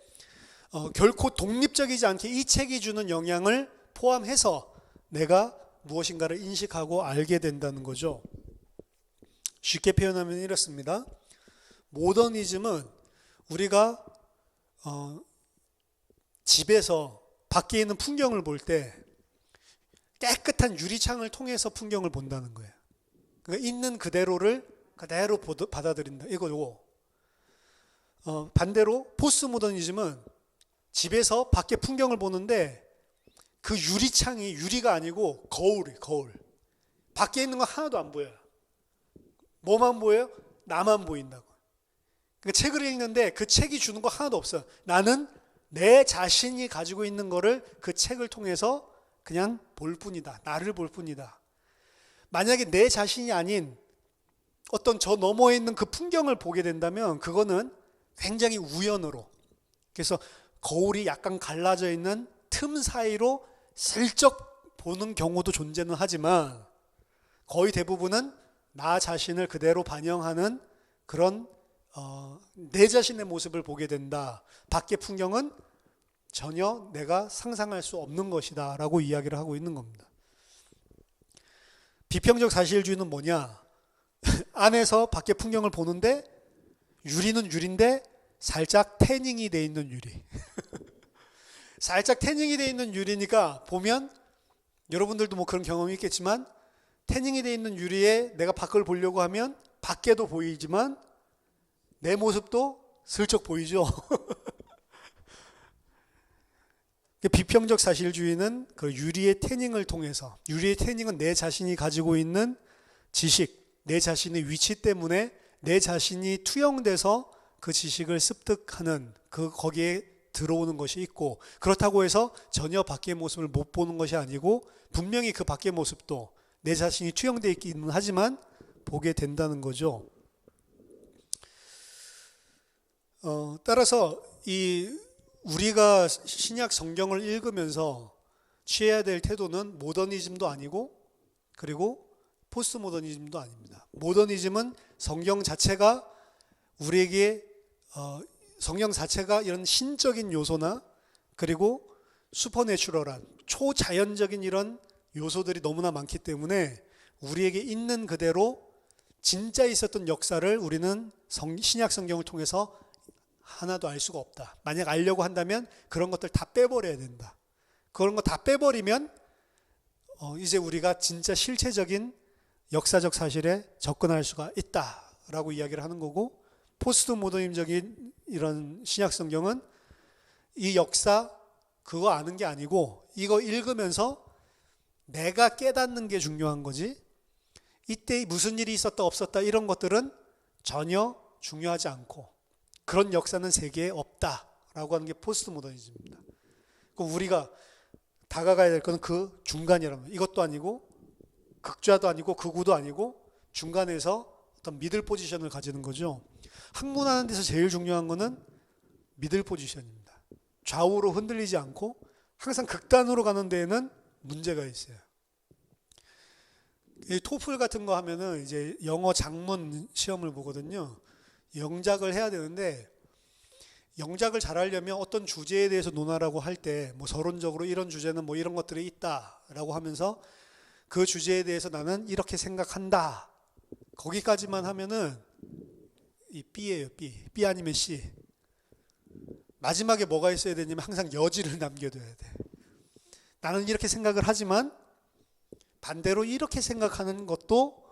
결코 독립적이지 않게 이 책이 주는 영향을 포함해서 내가 무엇인가를 인식하고 알게 된다는 거죠. 쉽게 표현하면 이렇습니다. 모더니즘은 우리가 집에서 밖에 있는 풍경을 볼 때 깨끗한 유리창을 통해서 풍경을 본다는 거예요. 그러니까 있는 그대로를 그대로 받아들인다, 이거고, 반대로 포스트 모더니즘은 집에서 밖에 풍경을 보는데 그 유리창이 유리가 아니고 거울. 밖에 있는 거 하나도 안 보여요. 뭐만 보여요? 나만 보인다고. 그러니까 책을 읽는데 그 책이 주는 거 하나도 없어요. 나는 내 자신이 가지고 있는 거를 그 책을 통해서 그냥 볼 뿐이다. 나를 볼 뿐이다. 만약에 내 자신이 아닌 어떤 저 너머에 있는 그 풍경을 보게 된다면 그거는 굉장히 우연으로, 그래서 거울이 약간 갈라져 있는 틈 사이로 슬쩍 보는 경우도 존재는 하지만 거의 대부분은 나 자신을 그대로 반영하는 그런 내 자신의 모습을 보게 된다. 밖의 풍경은 전혀 내가 상상할 수 없는 것이다 라고 이야기를 하고 있는 겁니다. 비평적 사실주의는 뭐냐? 안에서 밖의 풍경을 보는데 유리는 유리인데 살짝 태닝이 돼 있는 유리. 살짝 태닝이 돼 있는 유리니까 보면 여러분들도 뭐 그런 경험이 있겠지만 태닝이 돼 있는 유리에 내가 밖을 보려고 하면 밖에도 보이지만 내 모습도 슬쩍 보이죠. 비평적 사실주의는 그 유리의 태닝을 통해서, 유리의 태닝은 내 자신이 가지고 있는 지식, 내 자신의 위치 때문에 내 자신이 투영돼서 그 지식을 습득하는 거기에 들어오는 것이 있고, 그렇다고 해서 전혀 밖의 모습을 못 보는 것이 아니고 분명히 그 밖의 모습도 내 자신이 투영되어 있기는 하지만 보게 된다는 거죠. 따라서 우리가 신약 성경을 읽으면서 취해야 될 태도는 모더니즘도 아니고 그리고 포스트 모더니즘도 아닙니다. 모더니즘은 성경 자체가 우리에게 성경 자체가 이런 신적인 요소나 그리고 슈퍼내추럴한 초자연적인 이런 요소들이 너무나 많기 때문에 우리에게 있는 그대로 진짜 있었던 역사를 우리는 신약 성경을 통해서 하나도 알 수가 없다. 만약 알려고 한다면 그런 것들 다 빼버려야 된다. 그런 거 다 빼버리면 이제 우리가 진짜 실체적인 역사적 사실에 접근할 수가 있다라고 이야기를 하는 거고, 포스트 모더니즘적인 이런 신약 성경은 이 역사 그거 아는 게 아니고 이거 읽으면서 내가 깨닫는 게 중요한 거지, 이때 무슨 일이 있었다 없었다 이런 것들은 전혀 중요하지 않고 그런 역사는 세계에 없다라고 하는 게 포스트 모더니즘입니다. 우리가 다가가야 될 것은 그 중간이라면, 이것도 아니고 극좌도 아니고 극우도 아니고 중간에서 어떤 미들 포지션을 가지는 거죠. 학문하는 데서 제일 중요한 것은 미들 포지션입니다. 좌우로 흔들리지 않고 항상 극단으로 가는 데에는 문제가 있어요. 이 토플 같은 거 하면은 이제 영어 작문 시험을 보거든요. 영작을 해야 되는데 영작을 잘하려면 어떤 주제에 대해서 논하라고 할 때 뭐 서론적으로 이런 주제는 뭐 이런 것들이 있다라고 하면서 그 주제에 대해서 나는 이렇게 생각한다. 거기까지만 하면은 이 B예요, B. B 아니면 C. 마지막에 뭐가 있어야 되냐면 항상 여지를 남겨둬야 돼. 나는 이렇게 생각을 하지만 반대로 이렇게 생각하는 것도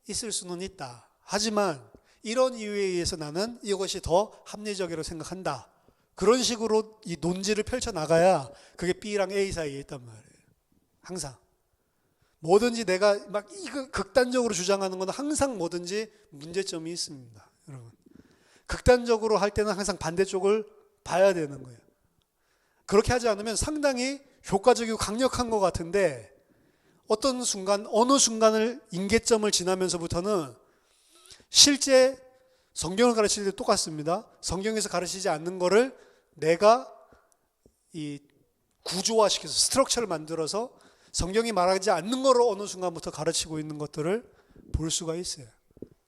있을 수는 있다. 하지만 이런 이유에 의해서 나는 이것이 더 합리적이라고 생각한다. 그런 식으로 이 논지를 펼쳐나가야 그게 B랑 A 사이에 있단 말이에요. 항상. 뭐든지 내가 막 이거 극단적으로 주장하는 건 항상 뭐든지 문제점이 있습니다. 여러분. 극단적으로 할 때는 항상 반대쪽을 봐야 되는 거예요. 그렇게 하지 않으면 상당히 효과적이고 강력한 것 같은데 어떤 순간, 어느 순간을 임계점을 지나면서부터는 실제 성경을 가르칠 때 똑같습니다. 성경에서 가르치지 않는 거를 내가 이 구조화시켜서 스트럭처를 만들어서 성경이 말하지 않는 거로 어느 순간부터 가르치고 있는 것들을 볼 수가 있어요.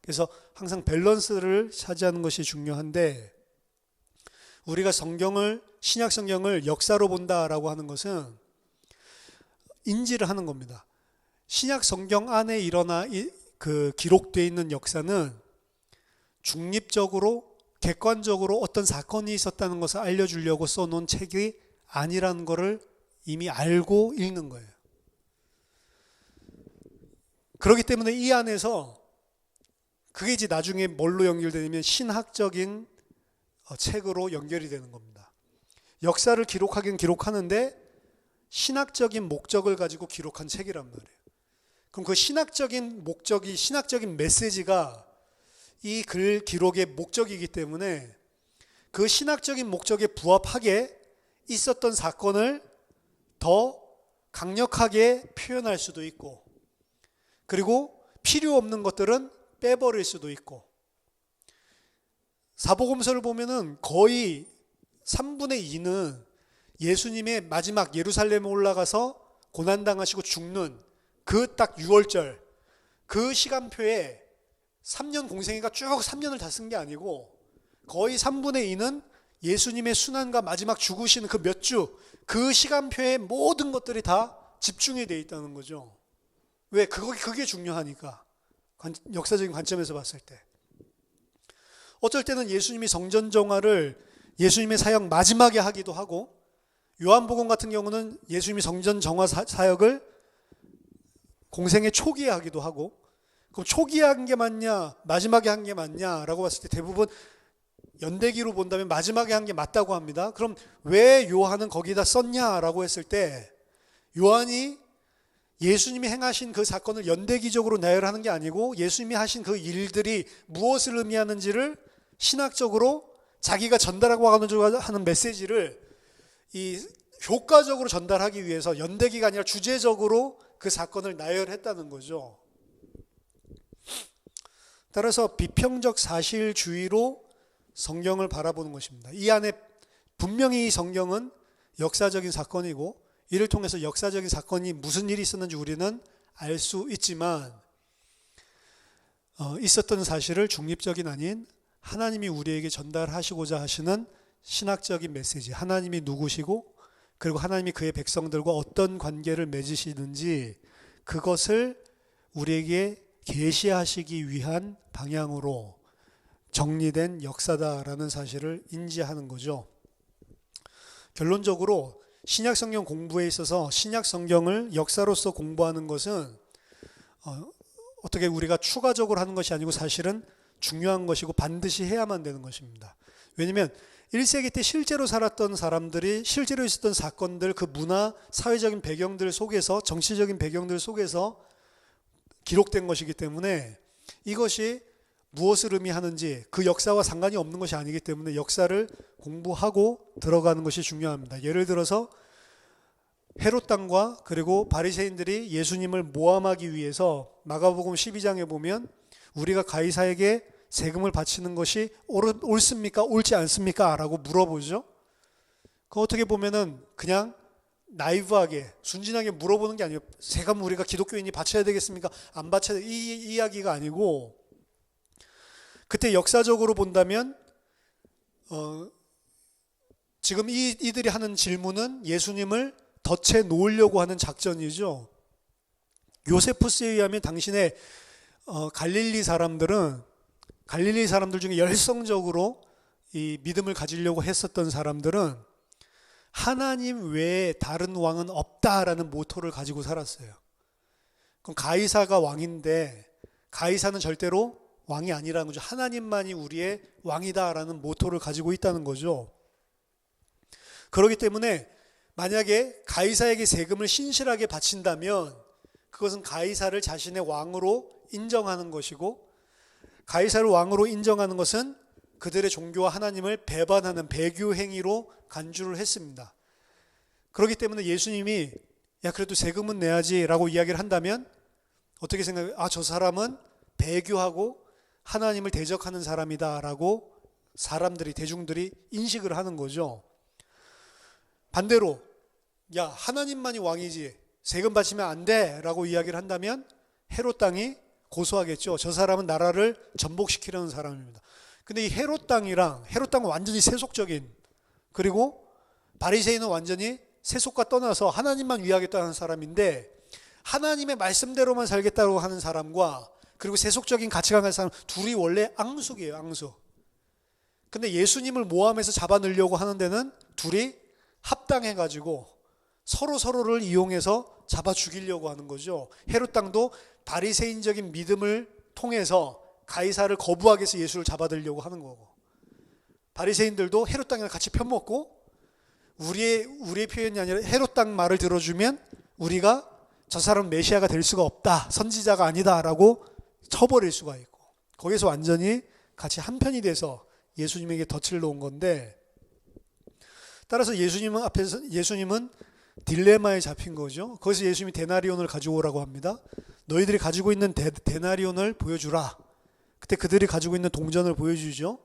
그래서 항상 밸런스를 차지하는 것이 중요한데, 우리가 성경을, 신약 성경을 역사로 본다라고 하는 것은 인지를 하는 겁니다. 신약 성경 안에 일어나 그 기록되어 있는 역사는 중립적으로 객관적으로 어떤 사건이 있었다는 것을 알려주려고 써놓은 책이 아니라는 것을 이미 알고 읽는 거예요. 그렇기 때문에 이 안에서 그게 이제 나중에 뭘로 연결되냐면 신학적인 책으로 연결이 되는 겁니다. 역사를 기록하긴 기록하는데 신학적인 목적을 가지고 기록한 책이란 말이에요. 그럼 그 신학적인 목적이, 신학적인 메시지가 이 글 기록의 목적이기 때문에 그 신학적인 목적에 부합하게 있었던 사건을 더 강력하게 표현할 수도 있고, 그리고 필요 없는 것들은 빼버릴 수도 있고, 사복음서를 보면은 거의 3분의 2는 예수님의 마지막 예루살렘에 올라가서 고난당하시고 죽는 그 딱 6월절 그 시간표에 3년 공생애가 쭉 3년을 다 쓴 게 아니고 거의 3분의 2는 예수님의 순환과 마지막 죽으시는 그 몇 주, 그 시간표에 모든 것들이 다 집중이 되어 있다는 거죠. 왜? 그게 중요하니까. 역사적인 관점에서 봤을 때. 어쩔 때는 예수님이 성전 정화를 예수님의 사역 마지막에 하기도 하고, 요한복음 같은 경우는 예수님이 성전 정화 사역을 공생의 초기에 하기도 하고, 그럼 초기에 한 게 맞냐 마지막에 한 게 맞냐라고 봤을 때 대부분 연대기로 본다면 마지막에 한 게 맞다고 합니다. 그럼 왜 요한은 거기다 썼냐라고 했을 때, 요한이 예수님이 행하신 그 사건을 연대기적으로 나열하는 게 아니고 예수님이 하신 그 일들이 무엇을 의미하는지를 신학적으로 자기가 전달하고 하는 메시지를 이 효과적으로 전달하기 위해서 연대기가 아니라 주제적으로 그 사건을 나열했다는 거죠. 따라서 비평적 사실주의로 성경을 바라보는 것입니다. 이 안에 분명히 이 성경은 역사적인 사건이고, 이를 통해서 역사적인 사건이 무슨 일이 있었는지 우리는 알 수 있지만, 있었던 사실을 중립적인 아닌 하나님이 우리에게 전달하시고자 하시는 신학적인 메시지, 하나님이 누구시고 그리고 하나님이 그의 백성들과 어떤 관계를 맺으시는지 그것을 우리에게 계시하시기 위한 방향으로 정리된 역사다라는 사실을 인지하는 거죠. 결론적으로 신약성경 공부에 있어서 신약성경을 역사로서 공부하는 것은 어떻게 우리가 추가적으로 하는 것이 아니고 사실은 중요한 것이고 반드시 해야만 되는 것입니다. 왜냐하면 1세기 때 실제로 살았던 사람들이 실제로 있었던 사건들, 그 문화, 사회적인 배경들 속에서, 정치적인 배경들 속에서 기록된 것이기 때문에 이것이 무엇을 의미하는지 그 역사와 상관이 없는 것이 아니기 때문에 역사를 공부하고 들어가는 것이 중요합니다. 예를 들어서 헤롯 왕과 그리고 바리새인들이 예수님을 모함하기 위해서 마가복음 12장에 보면 우리가 가이사에게 세금을 바치는 것이 옳습니까? 옳지 않습니까? 라고 물어보죠. 그 어떻게 보면은 그냥 나이브하게 순진하게 물어보는 게 아니에요. 세금 우리가 기독교인이 바쳐야 되겠습니까? 안 바쳐야 돼. 이 이야기가 아니고, 그때 역사적으로 본다면 지금 이들이 하는 질문은 예수님을 덫에 놓으려고 하는 작전이죠. 요세푸스에 의하면 당신의 갈릴리 사람들 중에 열성적으로 이 믿음을 가지려고 했었던 사람들은 하나님 외에 다른 왕은 없다라는 모토를 가지고 살았어요. 그럼 가이사가 왕인데 가이사는 절대로 왕이 아니라는 거죠. 하나님만이 우리의 왕이다라는 모토를 가지고 있다는 거죠. 그렇기 때문에 만약에 가이사에게 세금을 신실하게 바친다면 그것은 가이사를 자신의 왕으로 인정하는 것이고, 가이사를 왕으로 인정하는 것은 그들의 종교와 하나님을 배반하는 배교 행위로 간주를 했습니다. 그렇기 때문에 예수님이 야 그래도 세금은 내야지 라고 이야기를 한다면 어떻게 생각해요? 저 사람은 배교하고 하나님을 대적하는 사람이다 라고 사람들이, 대중들이 인식을 하는 거죠. 반대로 야 하나님만이 왕이지 세금 바치면 안 돼 라고 이야기를 한다면 헤롯 땅이 고소하겠죠. 저 사람은 나라를 전복시키려는 사람입니다. 근데 이 헤롯 땅은 완전히 세속적인, 그리고 바리새인은 완전히 세속과 떠나서 하나님만 위하겠다는 사람인데, 하나님의 말씀대로만 살겠다고 하는 사람과 그리고 세속적인 가치관 가진 사람 둘이 원래 앙숙이에요. 앙숙. 근데 예수님을 모함해서 잡아 넣으려고 하는 데는 둘이 합당해가지고 서로를 이용해서 잡아 죽이려고 하는 거죠. 헤롯 땅도 바리새인적인 믿음을 통해서 가이사를 거부하기 위해서 예수를 잡아들려고 하는 거고, 바리새인들도 헤롯 땅이랑 같이 편먹고 우리의 표현이 아니라 헤롯 땅 말을 들어주면 우리가 저 사람은 메시아가 될 수가 없다, 선지자가 아니다라고 쳐버릴 수가 있고, 거기서 완전히 같이 한편이 돼서 예수님에게 덫을 놓은 건데, 따라서 예수님은 딜레마에 잡힌 거죠. 거기서 예수님이 데나리온을 가지고 오라고 합니다. 너희들이 가지고 있는 데나리온을 보여주라. 그때 그들이 가지고 있는 동전을 보여주죠.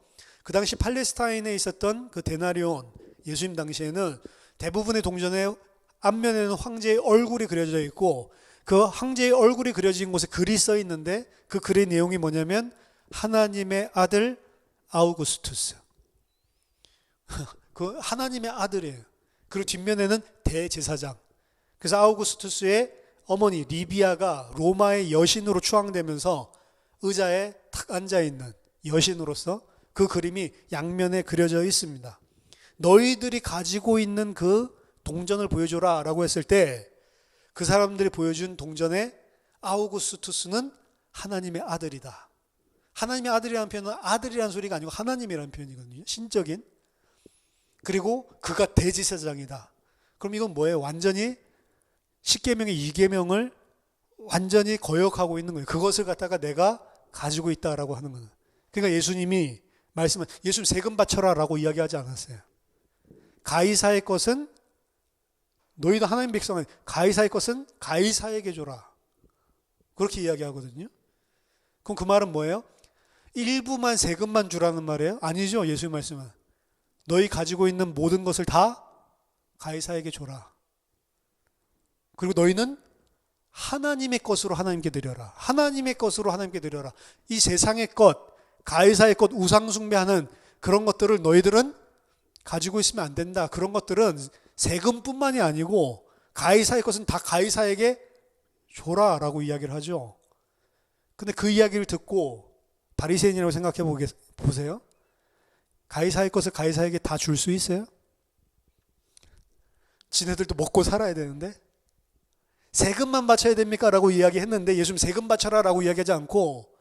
그 당시 팔레스타인에 있었던 그 데나리온, 예수님 당시에는 대부분의 동전의 앞면에는 황제의 얼굴이 그려져 있고, 그 황제의 얼굴이 그려진 곳에 글이 써 있는데, 그 글의 내용이 뭐냐면 하나님의 아들 아우구스투스. 그 하나님의 아들이에요. 그리고 뒷면에는 대제사장. 그래서 아우구스투스의 어머니 리비아가 로마의 여신으로 추앙되면서 의자에 탁 앉아있는 여신으로서 그 그림이 양면에 그려져 있습니다. 너희들이 가지고 있는 그 동전을 보여줘라 라고 했을 때, 그 사람들이 보여준 동전의 아우구스투스는 하나님의 아들이다. 하나님의 아들이라는 표현은 아들이라는 소리가 아니고 하나님이라는 표현이거든요. 신적인. 그리고 그가 대제사장이다. 그럼 이건 뭐예요? 완전히 십계명의 이계명을 완전히 거역하고 있는 거예요. 그것을 갖다가 내가 가지고 있다라고 하는 거예요. 그러니까 예수님이 예수님 세금 바쳐라 라고 이야기하지 않았어요. 가이사의 것은, 너희도 하나님 백성은 가이사의 것은 가이사에게 줘라, 그렇게 이야기하거든요. 그럼 그 말은 뭐예요? 일부만 세금만 주라는 말이에요? 아니죠. 예수님 말씀은 너희 가지고 있는 모든 것을 다 가이사에게 줘라. 그리고 너희는 하나님의 것으로 하나님께 드려라. 하나님의 것으로 하나님께 드려라. 이 세상의 것, 가이사의 것, 우상 숭배하는 그런 것들을 너희들은 가지고 있으면 안 된다. 그런 것들은 세금뿐만이 아니고 가이사의 것은 다 가이사에게 줘라라고 이야기를 하죠. 근데 그 이야기를 듣고 바리새인이라고 생각해 보세요. 가이사의 것을 가이사에게 다 줄 수 있어요? 지네들도 먹고 살아야 되는데 세금만 바쳐야 됩니까? 라고 이야기했는데, 예수님 세금 바쳐라 라고 이야기하지 않고,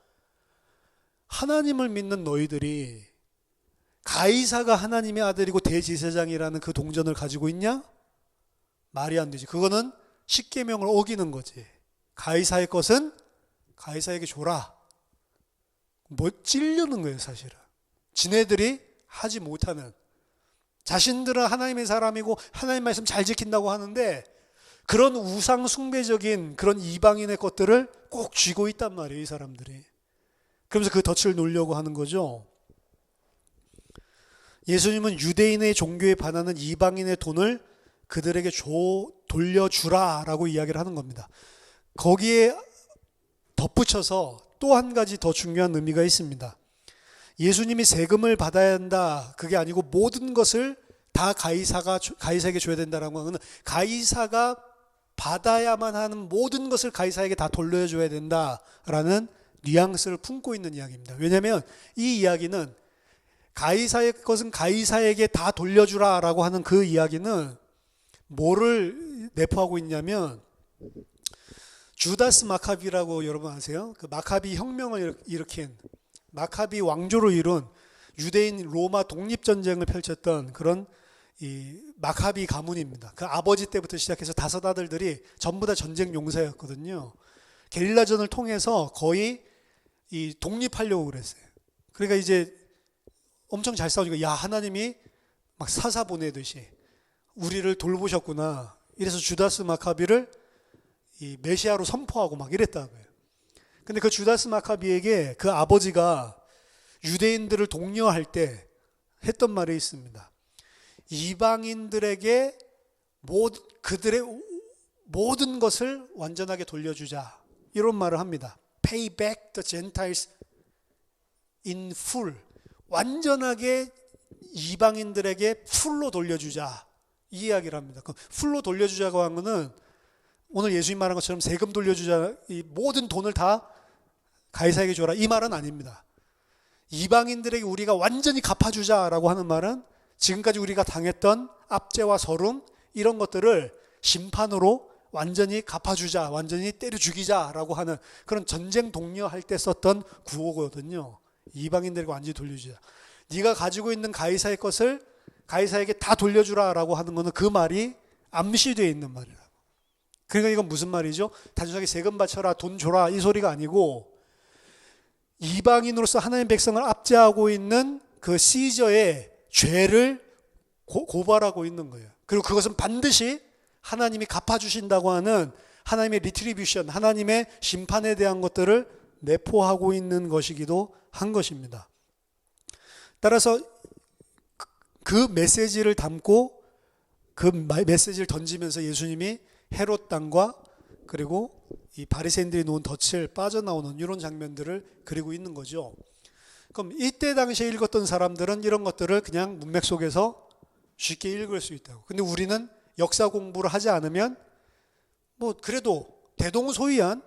하나님을 믿는 너희들이 가이사가 하나님의 아들이고 대제사장이라는 그 동전을 가지고 있냐? 말이 안 되지. 그거는 십계명을 어기는 거지. 가이사의 것은 가이사에게 줘라. 뭐 찔르는 거예요, 사실은. 지네들이 하지 못하는, 자신들은 하나님의 사람이고 하나님 말씀 잘 지킨다고 하는데 그런 우상 숭배적인 그런 이방인의 것들을 꼭 쥐고 있단 말이에요, 이 사람들이. 그러면서 그 덫을 놓으려고 하는 거죠. 예수님은 유대인의 종교에 반하는 이방인의 돈을 그들에게 돌려주라 라고 이야기를 하는 겁니다. 거기에 덧붙여서 또 한 가지 더 중요한 의미가 있습니다. 예수님이 세금을 받아야 한다, 그게 아니고 모든 것을 다 가이사에게 줘야 된다라는 것은 가이사가 받아야만 하는 모든 것을 가이사에게 다 돌려줘야 된다라는 뉘앙스를 품고 있는 이야기입니다. 왜냐하면 이 이야기는 가이사의 것은 가이사에게 다 돌려주라라고 하는 그 이야기는 뭐를 내포하고 있냐면, 주다스 마카비라고 여러분 아세요? 그 마카비 혁명을 일으킨, 마카비 왕조로 이룬 유대인 로마 독립전쟁을 펼쳤던 그런 이 마카비 가문입니다. 그 아버지 때부터 시작해서 5 아들들이 전부 다 전쟁 용사였거든요. 게릴라전을 통해서 거의 이 독립하려고 그랬어요. 그러니까 이제 엄청 잘 싸우니까, 야, 하나님이 막 사사 보내듯이 우리를 돌보셨구나. 이래서 주다스 마카비를 이 메시아로 선포하고 막 이랬다고요. 근데 그 주다스 마카비에게 그 아버지가 유대인들을 독려할 때 했던 말이 있습니다. 이방인들에게 그들의 모든 것을 완전하게 돌려주자, 이런 말을 합니다. Pay back the Gentiles in full. 완전하게 이방인들에게 풀로 돌려주자, 이 이야기를 합니다. 그 풀로 돌려주자고 한 거는 오늘 예수님 말한 것처럼 세금 돌려주자, 이 모든 돈을 다 가이사에게 줘라, 이 말은 아닙니다. 이방인들에게 우리가 완전히 갚아주자라고 하는 말은 지금까지 우리가 당했던 압제와 서름, 이런 것들을 심판으로 완전히 갚아주자, 완전히 때려 죽이자라고 하는 그런 전쟁 독려할 때 썼던 구호거든요. 이방인들에게 완전히 돌려주자. 네가 가지고 있는 가이사의 것을 가이사에게 다 돌려주라라고 하는 것은 그 말이 암시되어 있는 말이라고. 그러니까 이건 무슨 말이죠? 단순하게 세금 바쳐라, 돈 줘라 이 소리가 아니고 이방인으로서 하나님의 백성을 압제하고 있는 그 시저의 죄를 고발하고 있는 거예요. 그리고 그것은 반드시 하나님이 갚아주신다고 하는 하나님의 리트리뷰션, 하나님의 심판에 대한 것들을 내포하고 있는 것이기도 한 것입니다. 따라서 그 메시지를 담고 그 메시지를 던지면서 예수님이 헤롯 땅과 그리고 이 바리새인들이 놓은 덫을 빠져나오는 이런 장면들을 그리고 있는 거죠. 그럼 이때 당시에 읽었던 사람들은 이런 것들을 그냥 문맥 속에서 쉽게 읽을 수 있다고. 근데 우리는 역사 공부를 하지 않으면 뭐 그래도 대동소이한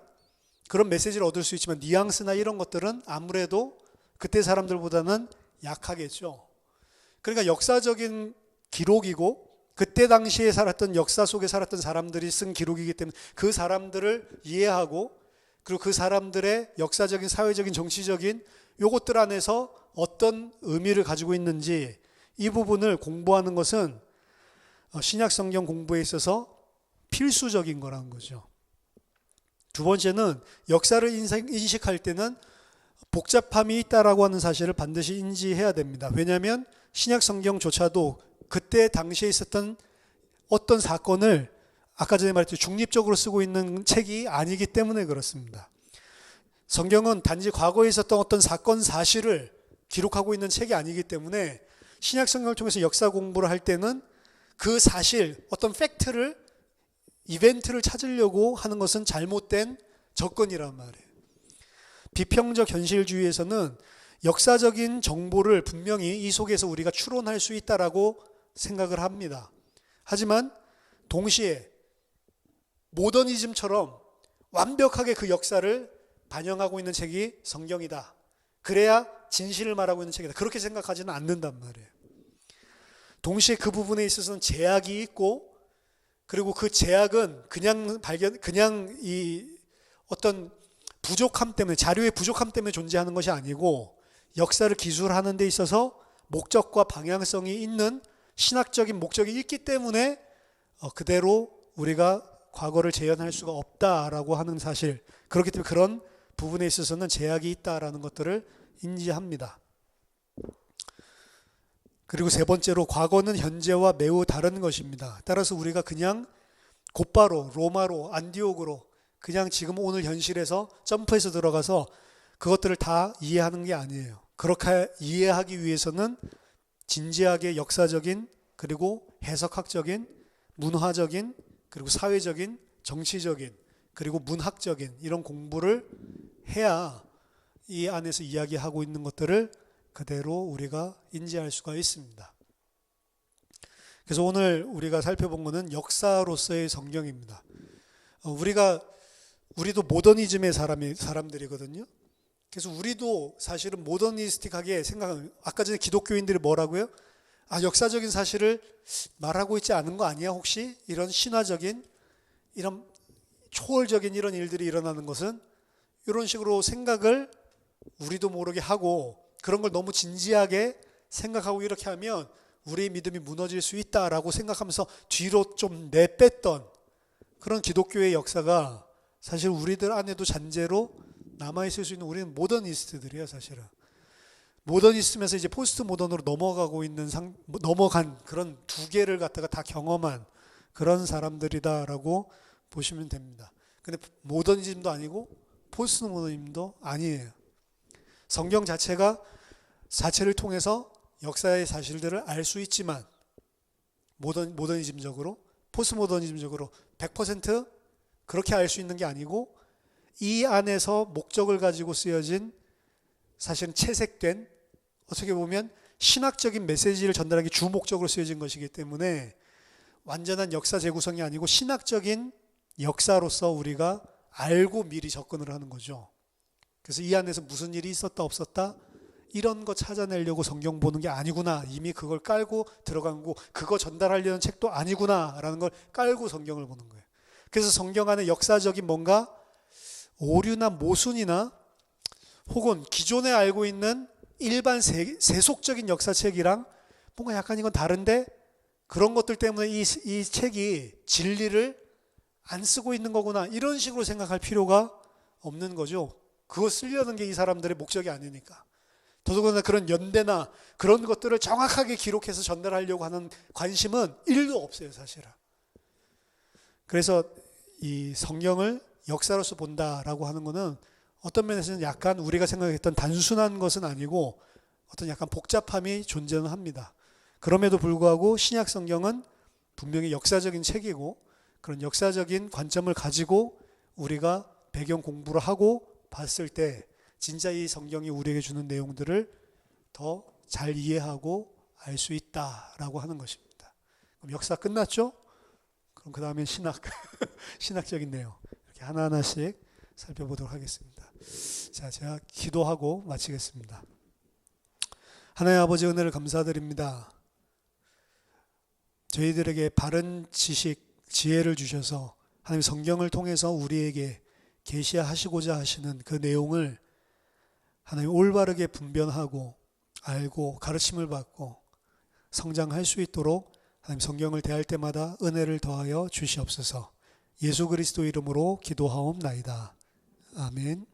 그런 메시지를 얻을 수 있지만 뉘앙스나 이런 것들은 아무래도 그때 사람들보다는 약하겠죠. 그러니까 역사적인 기록이고 그때 당시에 살았던 역사 속에 살았던 사람들이 쓴 기록이기 때문에 그 사람들을 이해하고 그리고 그 사람들의 역사적인 사회적인 정치적인 요것들 안에서 어떤 의미를 가지고 있는지 이 부분을 공부하는 것은 신약 성경 공부에 있어서 필수적인 거라는 거죠. 두 번째는 역사를 인식할 때는 복잡함이 있다라고 하는 사실을 반드시 인지해야 됩니다. 왜냐하면 신약 성경조차도 그때 당시에 있었던 어떤 사건을 아까 전에 말했듯이 중립적으로 쓰고 있는 책이 아니기 때문에 그렇습니다. 성경은 단지 과거에 있었던 어떤 사건 사실을 기록하고 있는 책이 아니기 때문에 신약 성경을 통해서 역사 공부를 할 때는 그 사실, 어떤 팩트를, 이벤트를 찾으려고 하는 것은 잘못된 접근이란 말이에요. 비평적 현실주의에서는 역사적인 정보를 분명히 이 속에서 우리가 추론할 수 있다라고 생각을 합니다. 하지만 동시에 모더니즘처럼 완벽하게 그 역사를 반영하고 있는 책이 성경이다. 그래야 진실을 말하고 있는 책이다. 그렇게 생각하지는 않는단 말이에요. 동시에 그 부분에 있어서는 제약이 있고 그리고 그 제약은 그냥 이 어떤 부족함 때문에, 자료의 부족함 때문에 존재하는 것이 아니고 역사를 기술하는 데 있어서 목적과 방향성이 있는 신학적인 목적이 있기 때문에 그대로 우리가 과거를 재현할 수가 없다라고 하는 사실, 그렇기 때문에 그런 부분에 있어서는 제약이 있다라는 것들을 인지합니다. 그리고 세 번째로 과거는 현재와 매우 다른 것입니다. 따라서 우리가 그냥 곧바로 로마로, 안디옥으로 그냥 지금 오늘 현실에서 점프해서 들어가서 그것들을 다 이해하는 게 아니에요. 그렇게 이해하기 위해서는 진지하게 역사적인 그리고 해석학적인, 문화적인, 그리고 사회적인, 정치적인, 그리고 문학적인 이런 공부를 해야 이 안에서 이야기하고 있는 것들을 그대로 우리가 인지할 수가 있습니다. 그래서 오늘 우리가 살펴본 것은 역사로서의 성경입니다. 우리도 모더니즘의 사람들이거든요. 그래서 우리도 사실은 모더니스틱하게 생각하는, 아까 전에 기독교인들이 뭐라고요? 역사적인 사실을 말하고 있지 않은 거 아니야 혹시? 이런 신화적인, 이런 초월적인 이런 일들이 일어나는 것은 이런 식으로 생각을 우리도 모르게 하고 그런 걸 너무 진지하게 생각하고 이렇게 하면 우리의 믿음이 무너질 수 있다라고 생각하면서 뒤로 좀 내뺐던 그런 기독교의 역사가 사실 우리들 안에도 잔재로 남아있을 수 있는, 우리는 모더니스트들이에요 사실은. 모더니스트면서 이제 포스트 모던으로 넘어간 그런 두 개를 갖다가 다 경험한 그런 사람들이다라고 보시면 됩니다. 근데 모더니즘도 아니고 포스트 모더니즘도 아니에요. 성경 자체를 통해서 역사의 사실들을 알 수 있지만 모더니즘적으로, 포스트 모더니즘적으로 100% 그렇게 알 수 있는 게 아니고 이 안에서 목적을 가지고 쓰여진, 사실은 채색된, 어떻게 보면 신학적인 메시지를 전달하기 주 목적으로 쓰여진 것이기 때문에 완전한 역사 재구성이 아니고 신학적인 역사로서 우리가 알고 미리 접근을 하는 거죠. 그래서 이 안에서 무슨 일이 있었다 없었다 이런 거 찾아내려고 성경 보는 게 아니구나, 이미 그걸 깔고 들어간 거고 그거 전달하려는 책도 아니구나 라는 걸 깔고 성경을 보는 거예요. 그래서 성경 안에 역사적인 뭔가 오류나 모순이나 혹은 기존에 알고 있는 일반 세속적인 역사책이랑 뭔가 약간 이건 다른데 그런 것들 때문에 이 책이 진리를 안 쓰고 있는 거구나 이런 식으로 생각할 필요가 없는 거죠. 그거 쓰려는 게 이 사람들의 목적이 아니니까. 더더군다나 그런 연대나 그런 것들을 정확하게 기록해서 전달하려고 하는 관심은 1도 없어요, 사실은. 그래서 이 성경을 역사로서 본다라고 하는 것은 어떤 면에서는 약간 우리가 생각했던 단순한 것은 아니고 어떤 약간 복잡함이 존재는 합니다. 그럼에도 불구하고 신약 성경은 분명히 역사적인 책이고 그런 역사적인 관점을 가지고 우리가 배경 공부를 하고 봤을 때 진짜 이 성경이 우리에게 주는 내용들을 더 잘 이해하고 알 수 있다라고 하는 것입니다. 그럼 역사 끝났죠? 그럼 그 다음엔 신학, 신학적인 내용 이렇게 하나하나씩 살펴보도록 하겠습니다. 자, 제가 기도하고 마치겠습니다. 하나님 아버지 은혜를 감사드립니다. 저희들에게 바른 지식, 지혜를 주셔서 하나님 성경을 통해서 우리에게 계시하시고자 하시는 그 내용을 하나님 올바르게 분별하고 알고 가르침을 받고 성장할 수 있도록 하나님 성경을 대할 때마다 은혜를 더하여 주시옵소서. 예수 그리스도 이름으로 기도하옵나이다. 아멘.